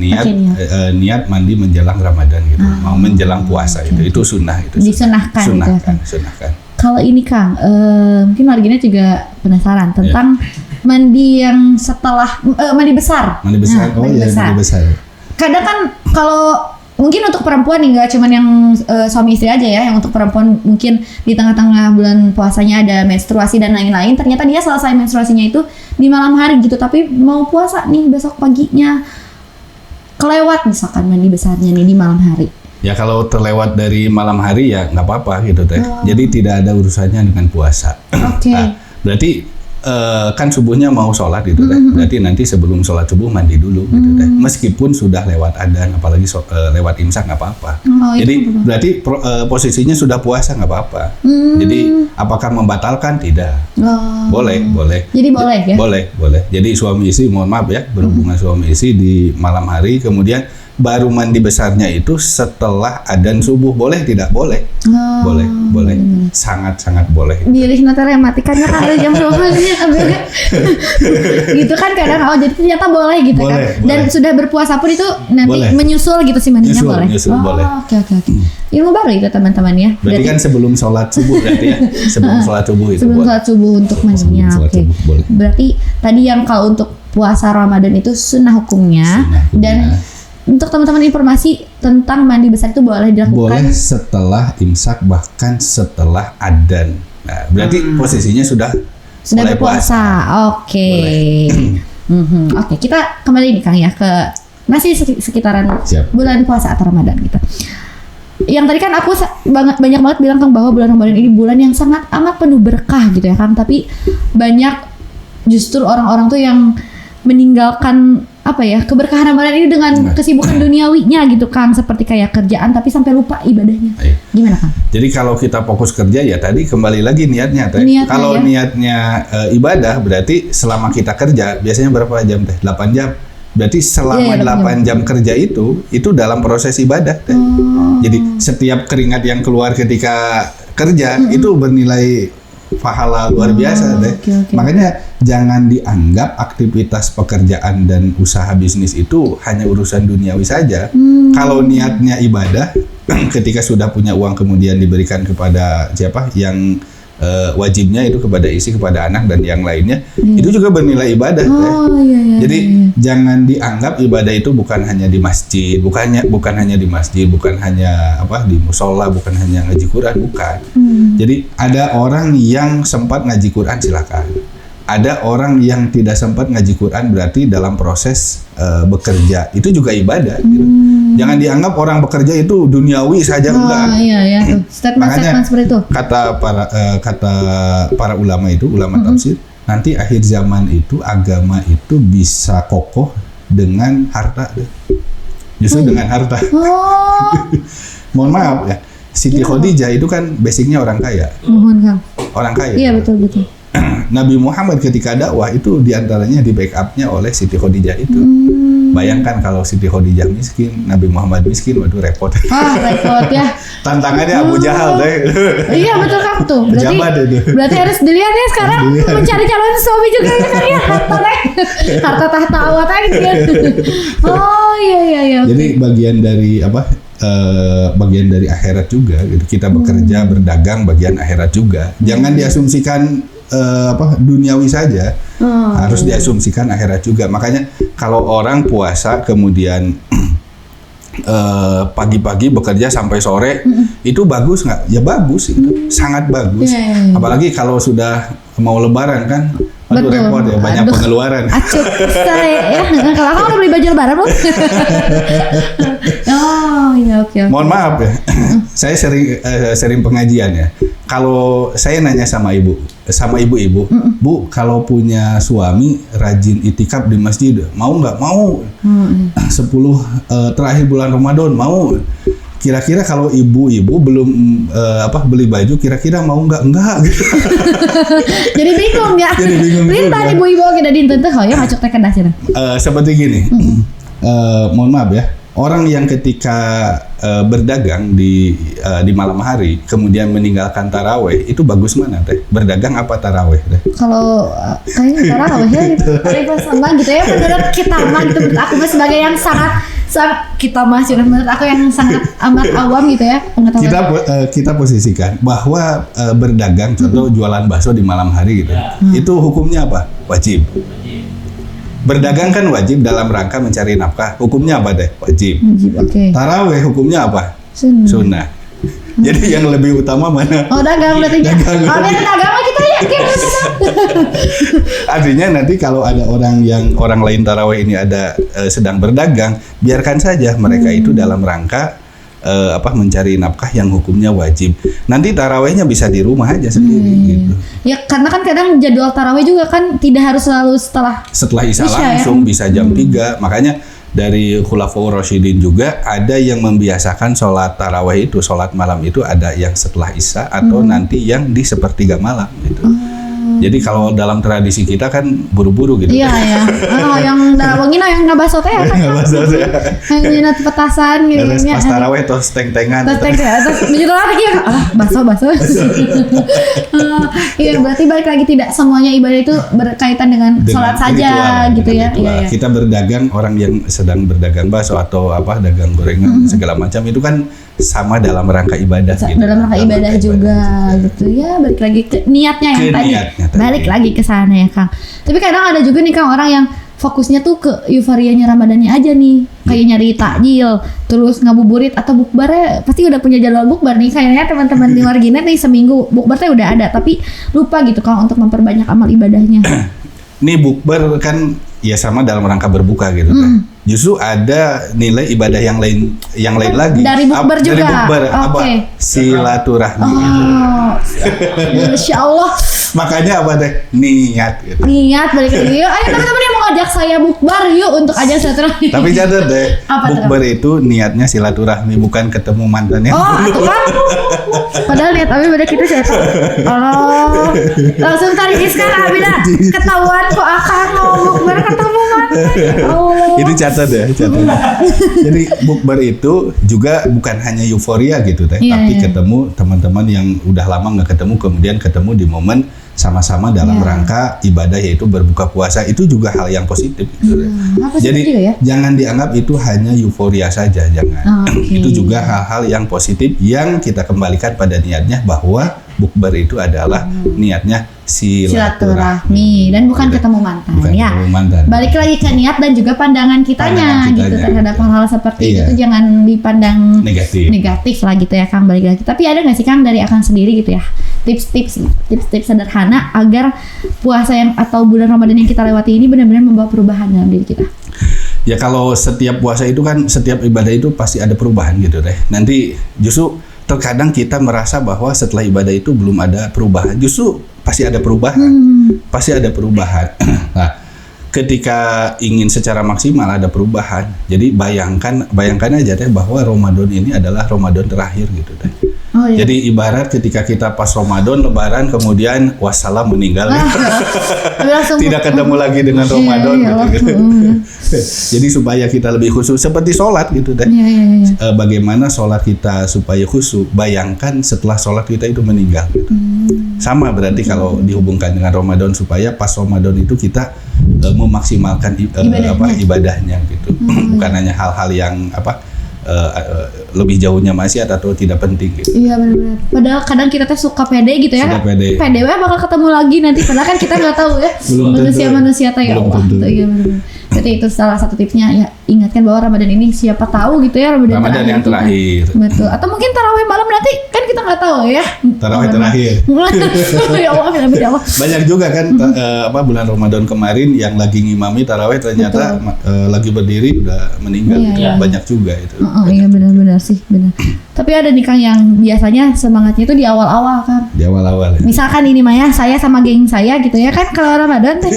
niat mandi menjelang Ramadan gitu, mau menjelang puasa itu sunnah itu. disunahkan gitu ya, Kang? Sunahkan. Kalau ini Kang, mungkin warganya juga penasaran tentang mandi yang setelah mandi besar. Mandi besar, Mandi besar. Kadang kan kalau mungkin untuk perempuan nih nggak cuman yang suami istri aja ya, yang untuk perempuan mungkin di tengah-tengah bulan puasanya ada menstruasi dan lain-lain, ternyata dia selesai menstruasinya itu di malam hari gitu, tapi mau puasa nih besok paginya kelewat misalkan mandi besarnya nih di malam hari. Ya kalau terlewat dari malam hari ya nggak apa-apa gitu teh. Jadi tidak ada urusannya dengan puasa. Oke. Nah, berarti kan subuhnya mau sholat gitu teh. Berarti nanti sebelum sholat subuh mandi dulu gitu teh. Meskipun sudah lewat adzan, apalagi lewat imsak nggak apa-apa. Jadi berarti posisinya sudah puasa nggak apa-apa. Jadi apakah membatalkan? Tidak. Boleh. Jadi boleh ya? Boleh. Jadi suami istri, mohon maaf ya, berhubungan suami istri di malam hari, kemudian baru mandi besarnya itu setelah adzan subuh, boleh tidak? Boleh. Boleh. Sangat boleh. Bilih notary matikannya kan ada jam 12-nya gitu kan kadang jadi ternyata boleh gitu kan. Dan sudah berpuasa pun itu nanti menyusul gitu sih mandinya boleh. Boleh. Oke. Ilmu baru itu teman-teman ya. Berarti kan sebelum sholat subuh berarti ya. Sebelum sholat subuh itu sebelum boleh. sholat subuh untuk mandinya. Oke. Berarti tadi yang kalau untuk puasa Ramadan itu sunnah hukumnya. Dan untuk teman-teman informasi tentang mandi besar itu boleh dilakukan. Boleh setelah imsak, bahkan setelah adzan. Nah, berarti posisinya sudah berpuasa. Oke. Oke, kita kembali nih Kang ya ke masih sekitaran bulan puasa atau Ramadan gitu. Yang tadi kan aku banyak banget bilang Kang bahwa bulan Ramadan ini bulan yang sangat amat penuh berkah gitu ya Kang, tapi banyak justru orang-orang tuh yang meninggalkan keberkahan Ramadan ini dengan kesibukan duniawinya gitu Kang, seperti kayak kerjaan tapi sampai lupa ibadahnya. Gimana Kang? Jadi kalau kita fokus kerja ya tadi kembali lagi niatnya teh. Kalau niatnya ibadah berarti selama kita kerja biasanya berapa jam teh? 8 jam. Berarti selama 8 jam kerja itu dalam proses ibadah teh. Jadi setiap keringat yang keluar ketika kerja itu bernilai pahala luar biasa deh. Makanya jangan dianggap aktivitas pekerjaan dan usaha bisnis itu hanya urusan duniawi saja. Kalau niatnya ibadah, ketika sudah punya uang kemudian diberikan kepada siapa yang wajibnya itu kepada istri, kepada anak dan yang lainnya, itu juga bernilai ibadah. Jadi jangan dianggap ibadah itu bukan hanya di masjid, bukan hanya di masjid, bukan hanya di musola, bukan hanya ngaji Quran, bukan. Jadi ada orang yang sempat ngaji Quran, silakan. Ada orang yang tidak sempat ngaji Quran, berarti dalam proses bekerja itu juga ibadah. Gitu. Jangan dianggap orang bekerja itu duniawi saja, enggak. Iya tuh. Statement seperti itu. Kata para ulama itu, ulama tafsir, nanti akhir zaman itu agama itu bisa kokoh dengan harta. Justru dengan harta. Mohon maaf ya. Siti Khadijah itu kan basicnya orang kaya. Mohon Kang. Orang kaya. Iya betul. Nabi Muhammad ketika dakwah itu diantaranya di backupnya oleh Siti Khadijah itu. Bayangkan kalau Siti Khadijah miskin, Nabi Muhammad miskin, waduh repot. Repot ya. Tantangannya Abu Jahal deh. Iya betul Kang tuh. Berarti harus dilihat ya sekarang mencari calon suami juga ya harta tahta awat aja. Iya. Jadi bagian dari bagian dari akhirat juga gitu. Kita bekerja berdagang bagian akhirat juga. Jangan diasumsikan duniawi saja, harus diasumsikan akhirat juga. Makanya kalau orang puasa kemudian pagi-pagi bekerja sampai sore, itu bagus nggak? Ya bagus, itu sangat bagus. Apalagi kalau sudah mau lebaran kan, aduh repot ya, banyak pengeluaran. Acuh, ya. Kalau aku udah beli baju lebaran loh. Oke. Mohon maaf ya, saya sering pengajian ya. Kalau saya nanya sama ibu-ibu, Bu, kalau punya suami rajin itikaf di masjid, mau nggak? Mau. 10 terakhir bulan Ramadan, mau. Kira-kira kalau ibu-ibu belum beli baju, kira-kira mau nggak? Enggak. Gitu. Jadi bingung ya. Perintah ibu-ibu kita dinten teh hoyong acok teh kedah. Seperti gini. Mohon maaf ya. orang yang ketika berdagang di malam hari kemudian meninggalkan taraweh itu bagus mana teh? Berdagang apa taraweh teh? Kalau kayaknya taraweh ya gitu. Pas sama gitu ya menurut kita mah gitu, menurut aku sebagai yang sangat kita masih menurut aku yang sangat amat awam gitu ya pengetahuan. Kita posisikan bahwa berdagang contoh jualan bakso di malam hari gitu. Itu hukumnya apa? Wajib. Berdagang kan wajib dalam rangka mencari nafkah. Hukumnya apa deh? Wajib. Oke. Taraweh hukumnya apa? Sunnah. Jadi yang lebih utama mana? Oh, dagang berarti. Dagang mah kita yakin. Artinya nanti kalau ada orang lain taraweh ini ada sedang berdagang, biarkan saja mereka itu dalam rangka mencari nafkah yang hukumnya wajib. Nanti tarawehnya bisa di rumah aja sendiri gitu. Ya karena kan kadang jadwal taraweh juga kan tidak harus selalu setelah Isya langsung ya? Bisa jam 3. Makanya dari Khulafaur Rasyidin juga ada yang membiasakan sholat taraweh itu, sholat malam itu ada yang setelah Isya atau nanti yang di sepertiga malam gitu. Jadi kalau dalam tradisi kita kan buru-buru gitu. Iya ya. Yang darawangin yang ngabaso teh kan. Ngabaso teh. Yang minat petasan gitu ya. Pas taraweh terus teng-tengan. Terus begitu lagi ya. Baso. Iya, berarti balik lagi tidak semuanya ibadah itu berkaitan dengan sholat saja gitu ya. Iya. Kita berdagang, orang yang sedang berdagang bakso atau dagang gorengan segala macam itu kan sama dalam rangka ibadah gitu. Dalam rangka ibadah juga gitu ya, balik lagi ke niatnya yang tadi. Balik lagi ke sana ya Kang. Tapi kadang ada juga nih Kang orang yang fokusnya tuh ke euforianya Ramadannya aja nih. Kayak nyari takjil, terus ngabuburit atau bukbarnya pasti udah punya jadwal bukbar nih. Kayaknya teman-teman di Warginet nih seminggu bukbarnya udah ada, tapi lupa gitu Kang untuk memperbanyak amal ibadahnya. Nih bukber kan ya sama dalam rangka berbuka gitu kan. Justru ada nilai ibadah yang lain lagi. Dari bukber juga. Dari bukber silaturahmi. Insya Allah. Makanya apa deh? Niat gitu. Niat balik lagi. Yuk, ayo teman-teman yang mau ngajak saya bukber yuk untuk ajak silaturahmi. Tapi catat deh, bukber itu niatnya silaturahmi bukan ketemu mantannya. Oh, itu kan. Padahal niat Abi beda kita cerita. Allah. Langsung tarik iskan Abi dah. Ketahuan kok akan mau bukber ketemu mantan. Allah. Itu catat ya, catat. Jadi bukber itu juga bukan hanya euforia gitu teh, tapi ketemu teman-teman yang udah lama nggak ketemu, kemudian ketemu di momen sama-sama dalam rangka ibadah yaitu berbuka puasa, itu juga hal yang positif gitu. Jadi jangan dianggap itu hanya euforia saja, jangan. Itu juga hal-hal yang positif yang kita kembalikan pada niatnya bahwa bukber itu adalah niatnya silaturahmi dan bukan ketemu mantan ya. Balik lagi ke niat dan juga pandangan kitanya gitu terhadap hal-hal seperti itu tuh jangan dipandang negatif lah gitu ya Kang, balik lagi. Tapi ada nggak sih Kang dari Akang sendiri gitu ya tips-tips sederhana agar puasa yang atau bulan Ramadan yang kita lewati ini benar-benar membawa perubahan dalam diri kita? Ya kalau setiap puasa itu kan setiap ibadah itu pasti ada perubahan gitu deh. Nanti justru terkadang kita merasa bahwa setelah ibadah itu belum ada perubahan, justru pasti ada perubahan. Pasti ada perubahan. Nah, ketika ingin secara maksimal ada perubahan, jadi bayangkan aja deh bahwa Ramadan ini adalah Ramadan terakhir gitu deh. Jadi ibarat ketika kita pas Ramadan Lebaran kemudian wassalam meninggal tidak ketemu lagi dengan Ramadan gitu. Jadi supaya kita lebih khusyuk seperti sholat gitu deh. Bagaimana sholat kita supaya khusyuk, bayangkan setelah sholat kita itu meninggal gitu. Sama berarti kalau dihubungkan dengan Ramadan supaya pas Ramadan itu kita memaksimalkan ibadahnya gitu. Bukan hanya hal-hal yang lebih jauhnya maksiat atau tidak penting gitu. Iya benar-benar. Padahal kadang kita tuh suka pede gitu ya. Pede bakal ketemu lagi nanti. Padahal kan kita nggak tahu ya. Manusia tuh ya Allah. Iya benar-benar. Jadi itu salah satu tipsnya ya, ingatkan bahwa Ramadan ini siapa tahu gitu ya Ramadan yang terakhir. Betul. Atau mungkin tarawih malam nanti kan kita nggak tahu ya. Tarawih terakhir. Ya Allah, ya Allah. Banyak juga kan bulan Ramadan kemarin yang lagi ngimami tarawih ternyata lagi berdiri udah meninggal. Banyak juga itu. Iya benar-benar sih, benar. Tapi ada nih Kang yang biasanya semangatnya itu di awal-awal kan. Di awal-awal. Ya. Misalkan ini Maya, saya sama geng saya gitu ya kan kalau Ramadan teh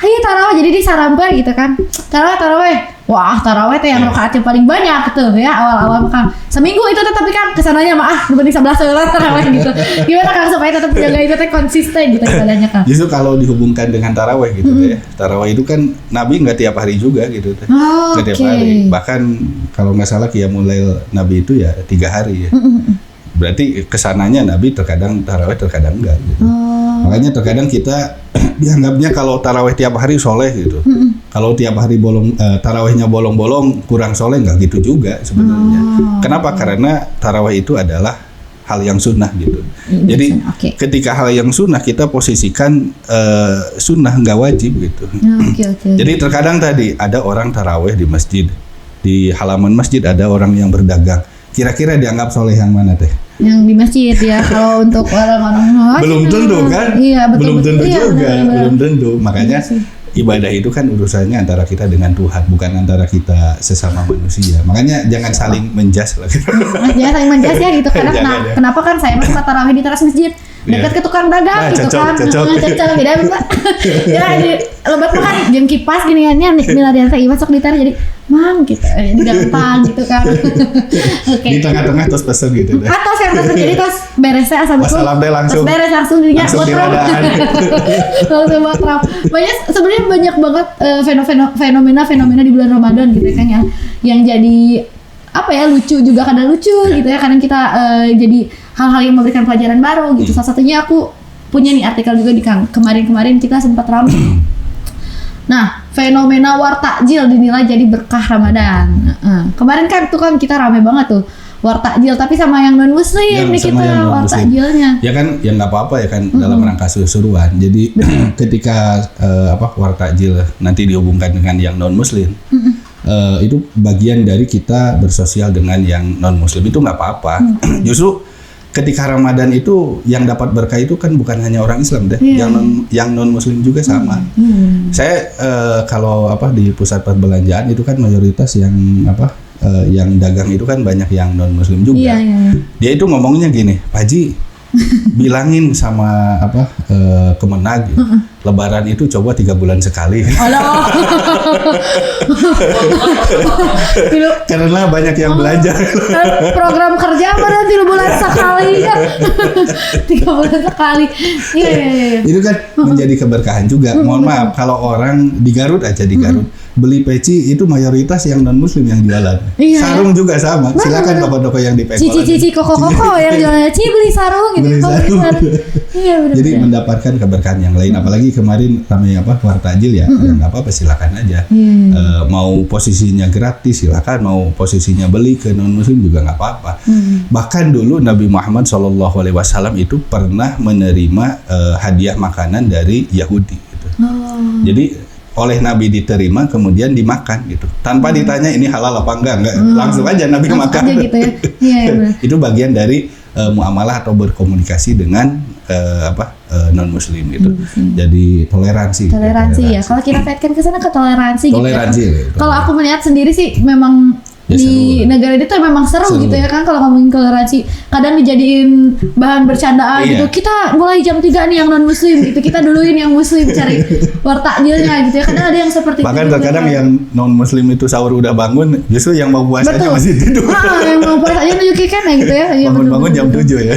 ayo tarawih jadi disaramkan gitu kan. Tarawih wah taraweh teh yang rakaatnya paling banyak tuh ya awal-awal Kang. Seminggu itu teh tapi kan kesananya mah dibanding 11 heula taraweh gitu. Gimana Kang supaya tetap jaga itu teh konsisten gitu ibadahnya Kang? Justru kalau dihubungkan dengan taraweh gitu ya. Taraweh itu kan Nabi nggak tiap hari juga gitu teh. Nggak tiap hari. Bahkan kalau nggak salah Qiyamul Lail Nabi itu ya 3 hari ya. Berarti kesananya Nabi terkadang taraweh terkadang enggak gitu. Makanya terkadang kita dianggapnya kalau taraweh tiap hari soleh gitu. Kalau tiap hari tarawehnya bolong-bolong kurang soleh, nggak gitu juga sebenarnya. Kenapa? Karena taraweh itu adalah hal yang sunnah gitu. Jadi ketika hal yang sunnah kita posisikan sunnah nggak wajib gitu. Jadi terkadang tadi ada orang taraweh di masjid, di halaman masjid ada orang yang berdagang. Kira-kira dianggap soleh yang mana teh? Yang di masjid ya. Kalau untuk orang-orang belum tentu kan? Iya, betul, belum tentu iya, juga, benar. belum tentu. Makanya ibadah itu kan urusannya antara kita dengan Tuhan, bukan antara kita sesama manusia. Makanya jangan saling menjas lah. Jangan saling menjas ya gitu. Karena kenapa kan saya masuk tarawih di teras masjid dekat ke tukang dagang gitu kan. Cocok beda Mbak. Ya di lebat makan jeung kipas giniannya miladian teh masuk di teras jadi mang gitu. Jadi gampang gitu kan. Di tengah-tengah terus pesen gitu deh. Atas yang pesen jadi terus beresnya asal betul. Wassalam deh langsung. Beres langsung dirinya langsung diradaan. Langsung batrap. Sebenarnya banyak banget fenomena di bulan Ramadan gitu kan ya. Yang jadi apa ya lucu juga kadang lucu gitu ya kadang kita jadi hal-hal yang memberikan pelajaran baru gitu. Salah satunya aku punya nih artikel juga di kemarin kita sempat ramai. Nah, fenomena war takjil dinilai jadi berkah Ramadan. Kemarin kan tuh kan kita ramai banget tuh war takjil tapi sama yang non muslim nih kita war takjilnya. Ya kan ya nggak apa-apa ya kan dalam rangka seru-seruan. Jadi ketika war takjil nanti dihubungkan dengan yang non muslim. Itu bagian dari kita bersosial dengan yang non muslim itu nggak apa-apa. Justru ketika Ramadan itu yang dapat berkah itu kan bukan hanya orang Islam deh, yang non muslim juga sama. Saya kalau di pusat perbelanjaan itu kan mayoritas yang dagang itu kan banyak yang non muslim juga. Dia itu ngomongnya gini, Pak Haji, bilangin sama Kemenag gitu. Lebaran itu coba 3 bulan sekali. Karena banyak yang belanja. Program kerja pada 3 bulan sekali ya. 3 bulan sekali. Iya. Itu kan menjadi keberkahan juga. Mohon maaf kalau orang di Garut aja di Garut beli peci itu mayoritas yang non muslim yang jualan. Sarung juga sama. Silakan toko-toko yang di Pengkolan. Cici koko yang jualan beli sarung gitu. Iya benar. Jadi mendapatkan keberkahan yang lain. Apalagi kemarin ramai war takjil ya. Ya nggak apa-apa silakan aja. Mau posisinya gratis silakan, mau posisinya beli ke non muslim juga nggak apa-apa. Bahkan dulu Nabi Muhammad SAW itu pernah menerima hadiah makanan dari Yahudi gitu. Jadi oleh Nabi diterima kemudian dimakan gitu tanpa ditanya ini halal apa enggak langsung aja Nabi makan aja gitu ya. Itu bagian dari muamalah atau berkomunikasi dengan non muslim gitu. Jadi toleransi ya kalau kita kaitkan ke sana ke toleransi gitu ya. Kalau aku melihat sendiri sih memang ya, di negara itu memang seru gitu ya kan kalau ngomongin toleransi kadang dijadiin bahan bercandaan gitu kita mulai jam 3 nih yang non muslim gitu kita duluin yang muslim cari war takjilnya gitu ya kadang ada yang seperti bahkan itu terkadang yang non muslim itu sahur udah bangun justru yang mau puasanya masih tidur yang mau puasa aja nunjukin kan ya gitu ya bangun jam 7 ya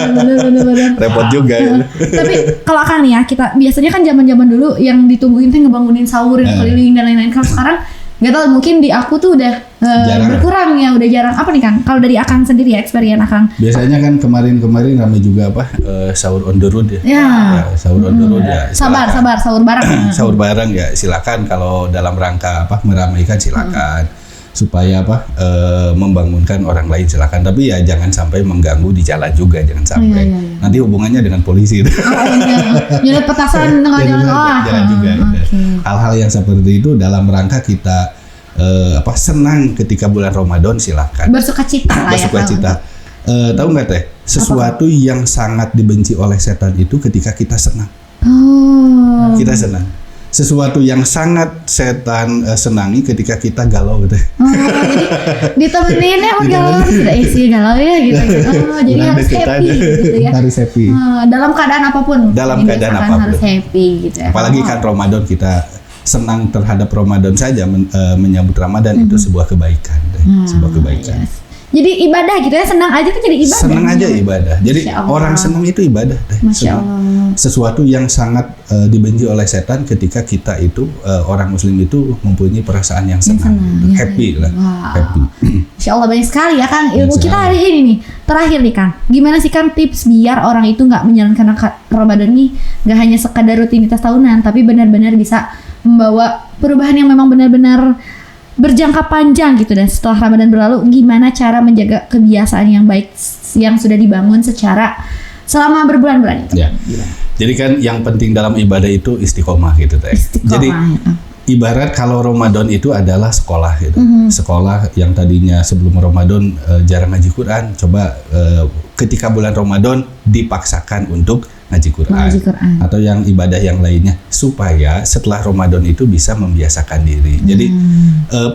bener. Repot juga ya. Tapi kalau akan nih ya kita biasanya kan zaman dulu yang ditungguin tuh ngebangunin sahur yang keliling dan lain-lain kalau sekarang nggak tahu mungkin di aku tuh udah berkurang ya udah jarang apa nih Kang kalau dari Akang sendiri ya experience Akang biasanya kan kemarin ramai juga sahur on the road ya sahur on the road ya sabar sahur bareng sahur bareng ya silakan kalau dalam rangka meramaikan silakan supaya membangunkan orang lain silakan tapi ya jangan sampai mengganggu di jalan juga jangan sampai nanti hubungannya dengan polisi jadi petasan dengan jangan juga hal-hal yang seperti itu dalam rangka kita senang ketika bulan Ramadan silakan bersukacita tahu nggak teh sesuatu yang sangat dibenci oleh setan itu ketika kita senang kita senang sesuatu yang sangat setan senangi ketika kita galau gitu. Jadi ditemenin ya galau sudah isi galau ya gitu. Jadi harus happy gitu ya. Harus happy. Dalam keadaan apapun. Dalam keadaan apapun. Harus happy gitu ya. Apalagi kan Ramadan kita senang terhadap Ramadan saja, menyambut Ramadan itu sebuah kebaikan, sebuah kebaikan. Yes. Jadi ibadah gitu ya, senang aja tuh jadi ibadah. Senang aja ibadah. Jadi orang senang itu ibadah. Masya Allah. Sesuatu yang sangat dibenci oleh setan ketika kita itu orang Muslim itu mempunyai perasaan yang senang, ya, happy lah, wow. happy. Insya Allah banyak sekali ya Kang ilmu kita hari ini nih. Terakhir nih Kang, gimana sih Kang tips biar orang itu nggak menjalankan Ramadan nih nggak hanya sekadar rutinitas tahunan, tapi benar-benar bisa membawa perubahan yang memang benar-benar berjangka panjang gitu, dan setelah Ramadan berlalu gimana cara menjaga kebiasaan yang baik yang sudah dibangun secara selama berbulan-bulan itu. Ya. Jadi kan yang penting dalam ibadah itu istiqomah gitu Teh. Jadi ibarat kalau Ramadan itu adalah sekolah gitu. Sekolah yang tadinya sebelum Ramadan jarang ngaji Quran, coba ketika bulan Ramadan dipaksakan untuk ngaji Quran. Atau yang ibadah yang lainnya supaya setelah Ramadan itu bisa membiasakan diri. Jadi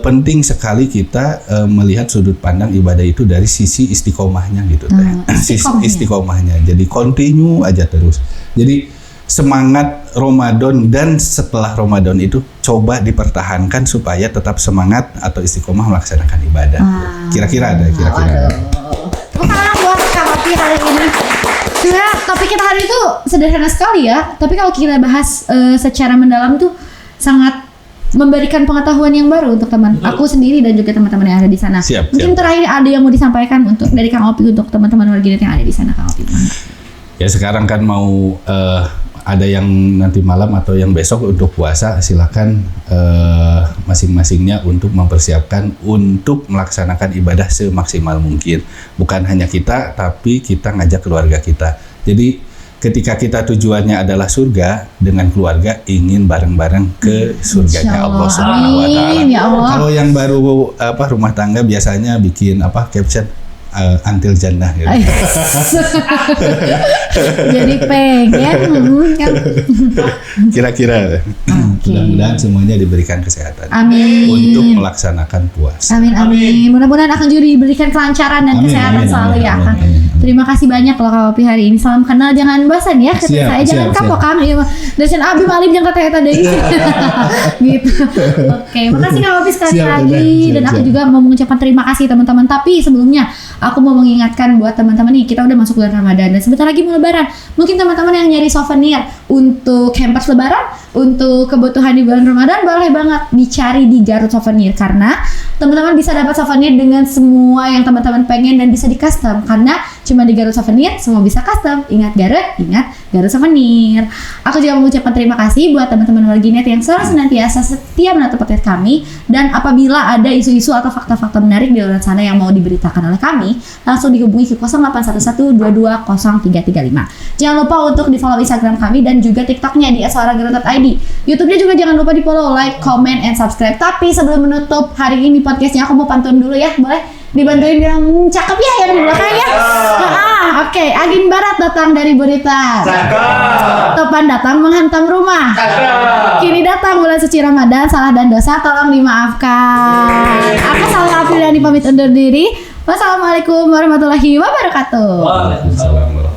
penting sekali kita melihat sudut pandang ibadah itu dari sisi istiqomahnya gitu Teh. Istiqomahnya. Jadi continue aja terus. Jadi semangat Ramadan dan setelah Ramadan itu coba dipertahankan supaya tetap semangat atau istiqomah melaksanakan ibadah. Kira-kira ada kira-kira. Buat Kang Opi hari ini. Ya, topik kita hari itu sederhana sekali ya. Tapi kalau kita bahas secara mendalam tuh sangat memberikan pengetahuan yang baru untuk aku sendiri dan juga teman-teman yang ada di sana. Mungkin terakhir ada yang mau disampaikan untuk dari Kang Opi untuk teman-teman warganet yang ada di sana, Kang Opi. Ya sekarang kan mau ada yang nanti malam atau yang besok untuk puasa, silakan masing-masingnya untuk mempersiapkan untuk melaksanakan ibadah semaksimal mungkin. Bukan hanya kita, tapi kita ngajak keluarga kita. Jadi ketika kita tujuannya adalah surga, dengan keluarga ingin bareng-bareng ke surganya Allah Subhanahu wa Ta'ala. Ya Allah. Kalau yang baru rumah tangga biasanya bikin caption until jannah gitu. Jadi pengen kan. Kira-kira mudah-mudahan semuanya diberikan kesehatan. Amin. Untuk melaksanakan puasa. Amin. Mudah-mudahan akan juga diberikan kelancaran dan kesehatan selalu ya Kang. Terima kasih banyak loh Kang Opi hari ini. Salam kenal, jangan bosan ya. Saya jangan kapok Kang. Dan Abi Malim jangan kata tadi. Gitu. Oke, makasih Kang Opi sekali lagi. Dan aku juga mau mengucapkan terima kasih teman-teman. Tapi sebelumnya aku mau mengingatkan buat teman-teman nih, kita udah masuk bulan Ramadan dan sebentar lagi mau Lebaran. Mungkin teman-teman yang nyari souvenir untuk hampers Lebaran, untuk kebutuhan di bulan Ramadan, boleh banget dicari di Garut Souvenir, karena teman-teman bisa dapat souvenir dengan semua yang teman-teman pengen dan bisa di custom, karena cuma di Garut Souvenir semua bisa custom. Ingat Garut Souvenir. Aku juga mengucapkan terima kasih buat teman-teman warganet yang selalu senantiasa setia menonton podcast kami, dan apabila ada isu-isu atau fakta-fakta menarik di luar sana yang mau diberitakan oleh kami, langsung dihubungi ke 0811220335. Jangan lupa untuk di-follow Instagram kami dan juga TikToknya di @suaragarut.id. YouTube-nya juga jangan lupa di-follow, like, comment, and subscribe. Tapi sebelum menutup hari ini podcastnya, aku mau pantun dulu ya, boleh? Dibantuin yang cakep ya yang di belakang ya. Oke. Angin barat datang dari Buritan. Topan datang menghantam rumah. Kini datang bulan suci Ramadan, salah dan dosa tolong dimaafkan. Aku Salma Afriani pamit undur diri. Wassalamualaikum warahmatullahi wabarakatuh. Waalaikumsalam.